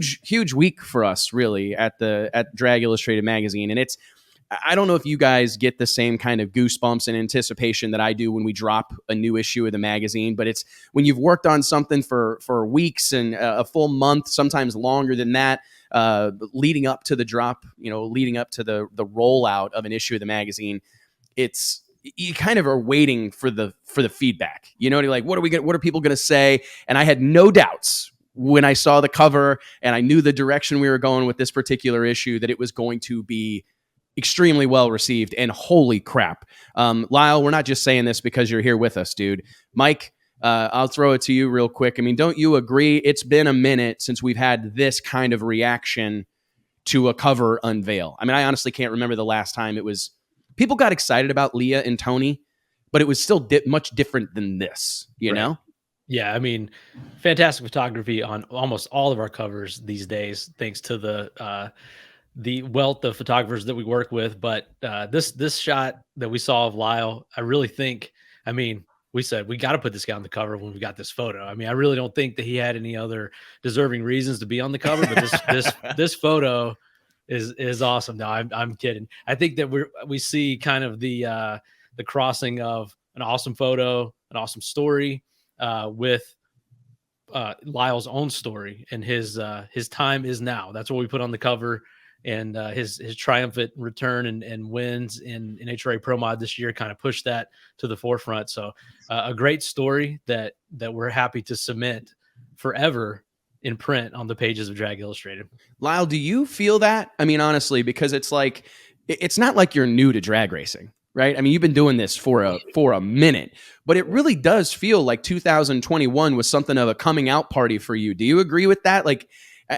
huge week for us really at Drag Illustrated magazine, and I don't know if you guys get the same kind of goosebumps and anticipation that I do when we drop a new issue of the magazine, but it's when you've worked on something for weeks and a full month, sometimes longer than that, leading up to the drop, leading up to the rollout of an issue of the magazine, you kind of are waiting for the feedback. You're like, what are people going to say? And I had no doubts when I saw the cover and I knew the direction we were going with this particular issue that it was going to be extremely well received. And holy crap, Lyle, we're not just saying this because you're here with us, dude. Mike, I'll throw it to you real quick. I mean, don't you agree? It's been a minute since we've had this kind of reaction to a cover unveil. I mean, I honestly can't remember the last time people got excited about Leah and Tony, but it was still much different than this, you know? Yeah, I mean, fantastic photography on almost all of our covers these days, thanks to the wealth of photographers that we work with. But this shot that we saw of Lyle, I really think, I mean, we said we got to put this guy on the cover when we got this photo. I mean, I really don't think that he had any other deserving reasons to be on the cover, but this photo is awesome. No, I'm kidding. I think that we see kind of the crossing of an awesome photo, an awesome story with Lyle's own story, and his time is now. That's what we put on the cover. And his triumphant return and wins in NHRA Pro Mod this year kind of pushed that to the forefront. So a great story that we're happy to cement forever in print on the pages of Drag Illustrated. Lyle, do you feel that? I mean, honestly, because it's not like you're new to drag racing, right? I mean, you've been doing this for a minute, but it really does feel like 2021 was something of a coming out party for you. Do you agree with that?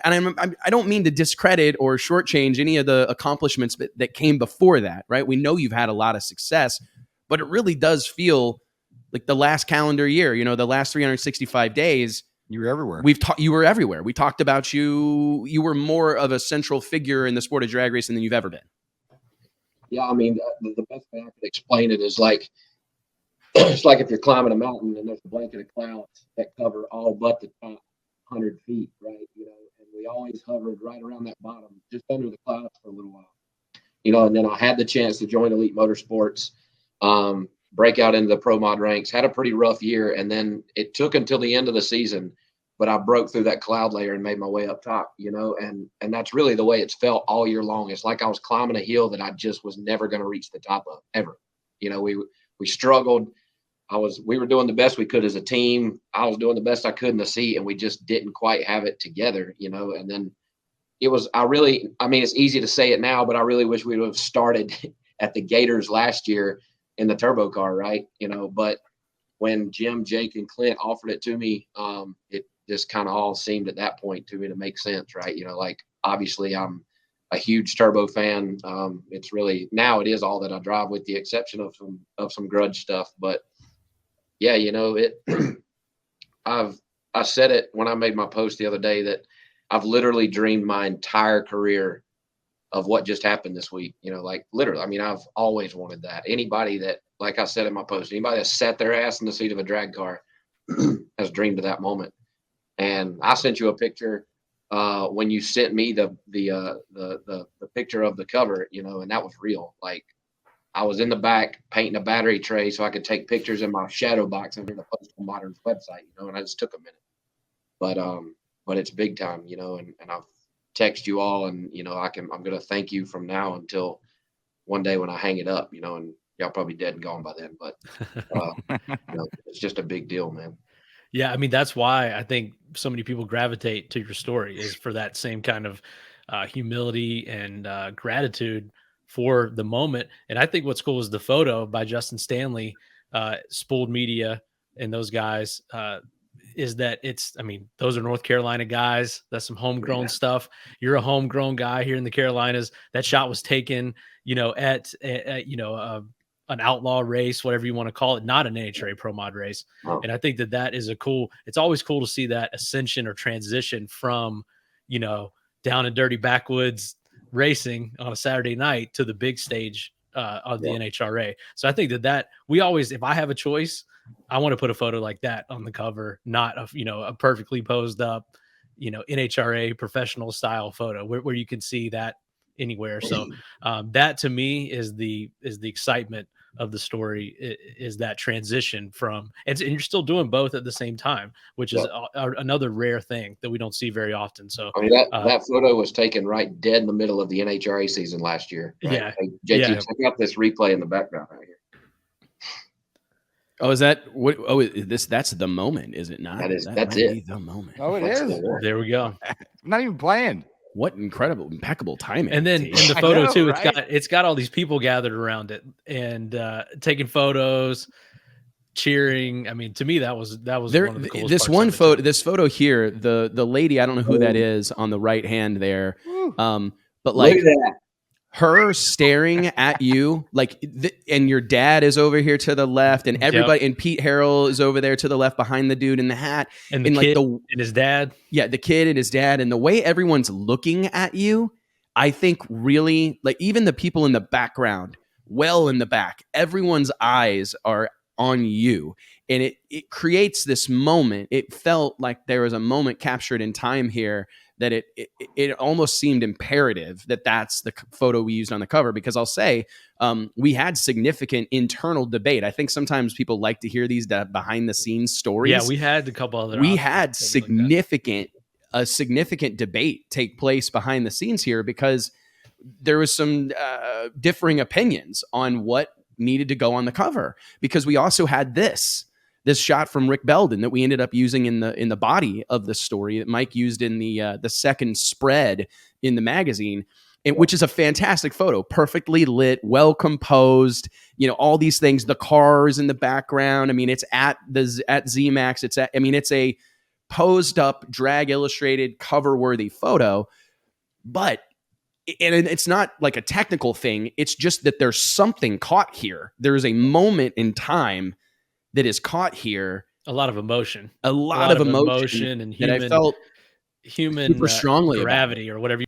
And I don't mean to discredit or shortchange any of the accomplishments that came before that, right? We know you've had a lot of success, but it really does feel like the last calendar year, the last 365 days. You were everywhere. You were everywhere. We talked about you. You were more of a central figure in the sport of drag racing than you've ever been. Yeah, I mean, the best way I could explain it is it's like if you're climbing a mountain and there's a blanket of clouds that cover all but the top 100 feet, right? And we always hovered right around that bottom, just under the clouds for a little while, and then I had the chance to join Elite Motorsports, break out into the Pro Mod ranks, had a pretty rough year. And then it took until the end of the season, but I broke through that cloud layer and made my way up top, and that's really the way it's felt all year long. It's like I was climbing a hill that I just was never going to reach the top of ever. We struggled. We were doing the best we could as a team. I was doing the best I could in the seat, and we just didn't quite have it together, and then it's easy to say it now, but I really wish we would have started at the Gators last year in the turbo car. Right. But when Jim, Jake, and Clint offered it to me, it just kind of all seemed at that point to me to make sense. Right. Obviously I'm a huge turbo fan. It's really, now it is all that I drive with the exception of some grudge stuff, but yeah, I said it when I made my post the other day that I've literally dreamed my entire career of what just happened this week. Literally, I mean, I've always wanted that. Anybody that, like I said in my post, anybody that sat their ass in the seat of a drag car has dreamed of that moment. And I sent you a picture when you sent me the picture of the cover, and that was real. I was in the back painting a battery tray so I could take pictures in my shadow box under the Postal Modern's website, and I just took a minute. But it's big time, and I've texted you all, and I'm gonna thank you from now until one day when I hang it up, and y'all probably dead and gone by then. But it's just a big deal, man. Yeah, I mean, that's why I think so many people gravitate to your story, is for that same kind of humility and gratitude for the moment. And I think what's cool is the photo by Justin Stanley, Spooled Media, and those guys, is that those are North Carolina guys. That's some homegrown stuff. You're a homegrown guy here in the Carolinas. That shot was taken, at an outlaw race, whatever you want to call it, not an NHRA Pro Mod race. And I think that is it's always cool to see that ascension or transition from, down in dirty backwoods racing on a Saturday night to the big stage of the NHRA. So I think that we always, if I have a choice, I want to put a photo like that on the cover, not a perfectly posed up, NHRA professional style photo where you can see that anywhere. So that to me is the excitement of the story, is that transition from, and you're still doing both at the same time, which is another rare thing that we don't see very often. So I mean, that photo was taken right dead in the middle of the NHRA season last year. Right? Yeah. Hey, JT, check out this replay in the background right here. Oh, is that what? Oh, that's the moment, is it not? That's might it. be the moment. Oh, it is. There we go. I'm not even playing. What impeccable timing. And then T. in the photo know, too, right? it's got all these people gathered around it and taking photos, cheering. I mean, to me, that was there, one of the coolest this parts one of it, photo, too. this photo here, the lady, I don't know who that is on the right hand there, but like Look at that. her staring at you, like, and your dad is over here to the left, and everybody, and Pete Harrell is over there to the left behind the dude in the hat, and the kid like and his dad. Yeah, the kid and his dad, and the way everyone's looking at you, I think really, like, even the people in the background, well in the back, everyone's eyes are on you, and it creates this moment. It felt like there was a moment captured in time here that it almost seemed imperative that that's the photo we used on the cover, because I'll say we had significant internal debate. I think sometimes people like to hear these behind the scenes stories. Yeah, we had a couple other. We had a significant debate take place behind the scenes here, because there was some differing opinions on what needed to go on the cover, because we also had this shot from Rick Belden that we ended up using in the body of the story that Mike used in the second spread in the magazine, which is a fantastic photo, perfectly lit, well composed, all these things, the cars in the background. I mean, it's at ZMAX. It's a posed up, drag illustrated, cover worthy photo, but it's not like a technical thing. It's just that there's something caught here. There is a moment in time that is caught here. A lot of emotion. A lot of emotion and human, that I felt human super strongly gravity or whatever.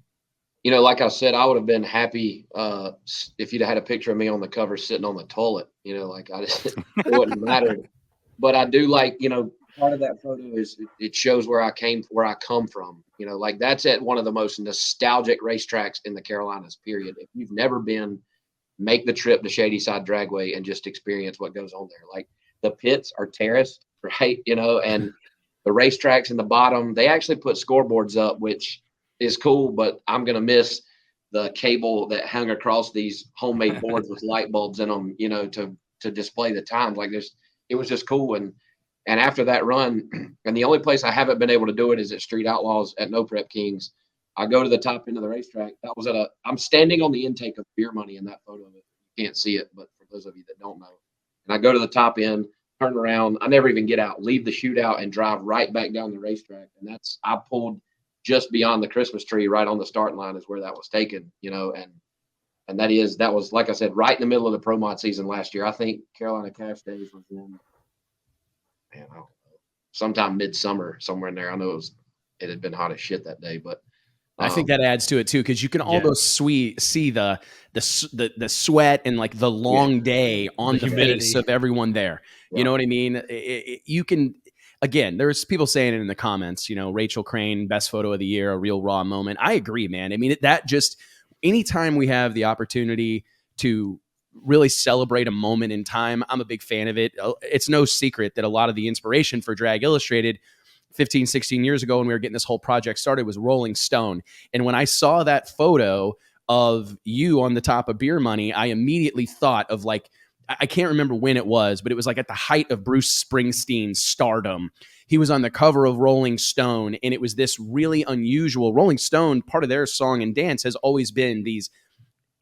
Like I said, I would have been happy if you'd had a picture of me on the cover sitting on the toilet. Like it wouldn't matter. But I do like, part of that photo is it shows where I come from. Like that's at one of the most nostalgic racetracks in the Carolinas, period. If you've never been, make the trip to Shady Side Dragway and just experience what goes on there. Like the pits are terraced, right? And the racetracks in the bottom, they actually put scoreboards up, which is cool, but I'm going to miss the cable that hung across these homemade boards with light bulbs in them, to display the times. Like it was just cool. And after that run, and the only place I haven't been able to do it is at Street Outlaws at No Prep Kings. I go to the top end of the racetrack. That was I'm standing on the intake of Beer Money in that photo. You can't see it, but for those of you that don't know. And I go to the top end, turn around. I never even get out, leave the shootout and drive right back down the racetrack. And I pulled just beyond the Christmas tree, right on the starting line is where that was taken, and that was, like I said, right in the middle of the Pro Mod season last year. I think Carolina Cash Days was in, sometime midsummer, somewhere in there. I know it had been hot as shit that day, but I think that adds to it too, because you can almost see the sweat and like the long day on the face of everyone there. Yeah. You know what I mean? You can, again, there's people saying it in the comments. Rachel Crane, best photo of the year, a real raw moment. I agree, man. I mean, that just anytime we have the opportunity to really celebrate a moment in time, I'm a big fan of it. It's no secret that a lot of the inspiration for Drag Illustrated 15, 16 years ago when we were getting this whole project started was Rolling Stone. And when I saw that photo of you on the top of Beer Money, I immediately thought of like, I can't remember when it was, but it was like at the height of Bruce Springsteen's stardom. He was on the cover of Rolling Stone, and it was this really unusual. Rolling Stone, part of their song and dance has always been these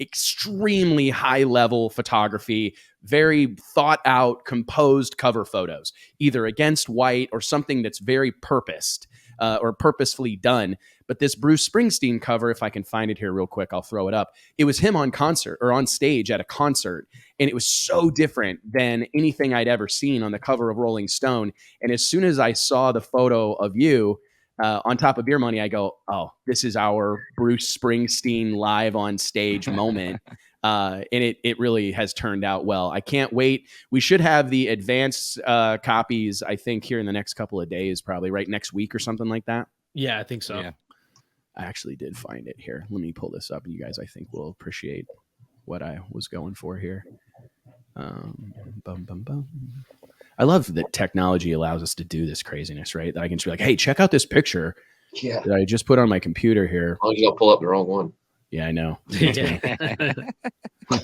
extremely high-level photography, very thought-out, composed cover photos, either against white or something that's very purposed or purposefully done. But this Bruce Springsteen cover, if I can find it here real quick, I'll throw it up. It was him on concert or on stage at a concert, and it was so different than anything I'd ever seen on the cover of Rolling Stone. And as soon as I saw the photo of you on top of Beer Money, I go, oh, this is our Bruce Springsteen live on stage moment. And it really has turned out well. I can't wait. We should have the advanced copies, I think, here in the next couple of days, probably right next week or something like that. Yeah, I think so. Yeah. I actually did find it here. Let me pull this up. You guys, I think, will appreciate what I was going for here. Bum, bum, bum. I love that technology allows us to do this craziness, right? That I can just be like, hey, check out this picture that I just put on my computer here. As long as you don't pull up the wrong one. Yeah, I know. Yeah.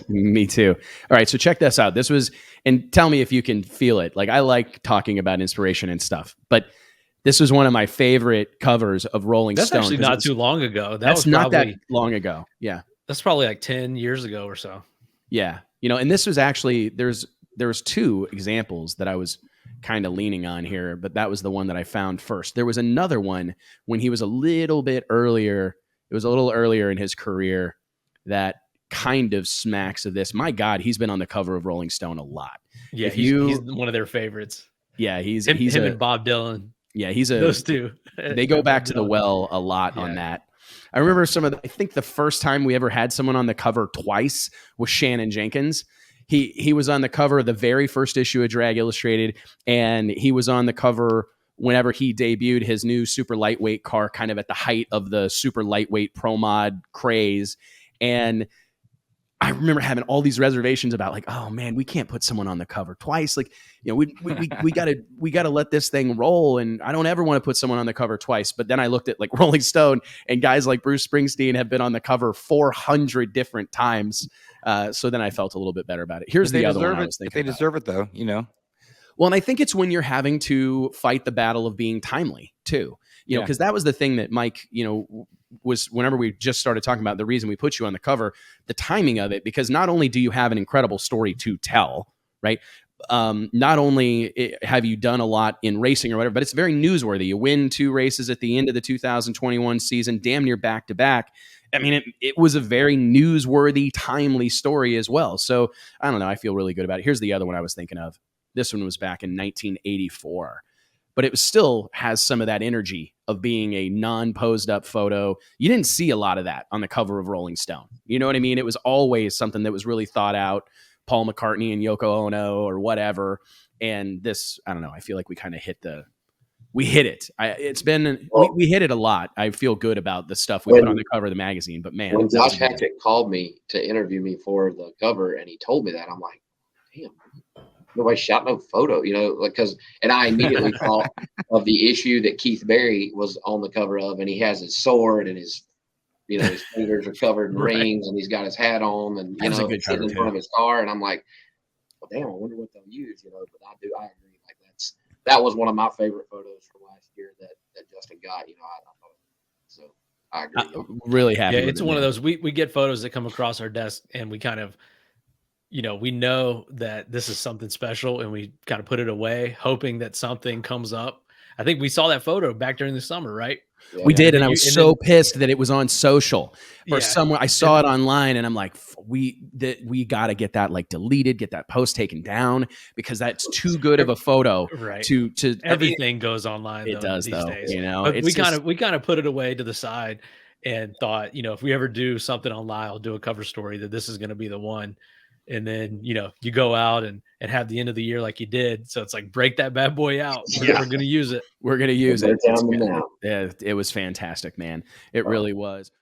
Me too. All right, so check this out. This was, and tell me if you can feel it. Like, I like talking about inspiration and stuff, but this was one of my favorite covers of Rolling That's Stone. actually not too long ago. That's not that long ago. Yeah. That's probably like 10 years ago or so. Yeah. You know, and this was actually, there was two examples that I was kind of leaning on here, but that was the one that I found first. There was another one when he was a little bit earlier. It was a little earlier in his career that kind of smacks of this. My God, he's been on the cover of Rolling Stone a lot. Yeah, he's one of their favorites. Yeah, he's him and Bob Dylan. Yeah, those two. They go back to the well a lot on that. I remember I think the first time we ever had someone on the cover twice was Shannon Jenkins. He was on the cover of the very first issue of Drag Illustrated, and he was on the cover whenever he debuted his new super lightweight car, kind of at the height of the super lightweight pro mod craze. And I remember having all these reservations about like, oh man, we can't put someone on the cover twice. Like, you know, we gotta let this thing roll. And I don't ever want to put someone on the cover twice. But then I looked at like Rolling Stone, and guys like Bruce Springsteen have been on the cover 400 different times. So then I felt a little bit better about it. Here's the other one I was thinking. If they deserve it though, you know. Well, and I think it's when you're having to fight the battle of being timely too, you know, because that was the thing that Mike, you know, was whenever we just started talking about the reason we put you on the cover, the timing of it, because not only do you have an incredible story to tell, right? Not only have you done a lot in racing or whatever, but it's very newsworthy. You win 2 races at the end of the 2021 season, damn near back to back. I mean, it was a very newsworthy, timely story as well. So I don't know. I feel really good about it. Here's the other one I was thinking of. This one was back in 1984, but it still has some of that energy of being a non-posed up photo. You didn't see a lot of that on the cover of Rolling Stone. You know what I mean? It was always something that was really thought out, Paul McCartney and Yoko Ono or whatever. And this, I don't know, I feel like we kind of we hit it. We hit it a lot. I feel good about the stuff we put on the cover of the magazine, but man. When Josh Hackett called me to interview me for the cover and he told me that, I'm like, damn, nobody shot no photo, you know, and I immediately thought of the issue that Keith Berry was on the cover of, and he has his sword and his fingers are covered in rings, and he's got his hat on, and you know, sitting in front of his car, and I'm like, well, damn, I wonder what they'll use, you know. But I agree, like that was one of my favorite photos from last year that Justin got, you know. I thought so. I agree. Really happy. Yeah, it's one of those we get photos that come across our desk, and we kind of, you know, we know that this is something special, and we kind of put it away, hoping that something comes up. I think we saw that photo back during the summer, right? Yeah. We did, and I was so pissed that it was on social or somewhere. I saw it online, and I'm like, we got to get that like deleted, get that post taken down, because that's too good of a photo. Right. To everything goes online. It does, these days. You know, but we kind of put it away to the side and thought, you know, if we ever do something on Lyle, do a cover story, that this is going to be the one. And then, you know, you go out and have the end of the year like you did. So it's like, break that bad boy out. We're going to use it. We're going to use it. Now. Yeah, it was fantastic, man. It really was.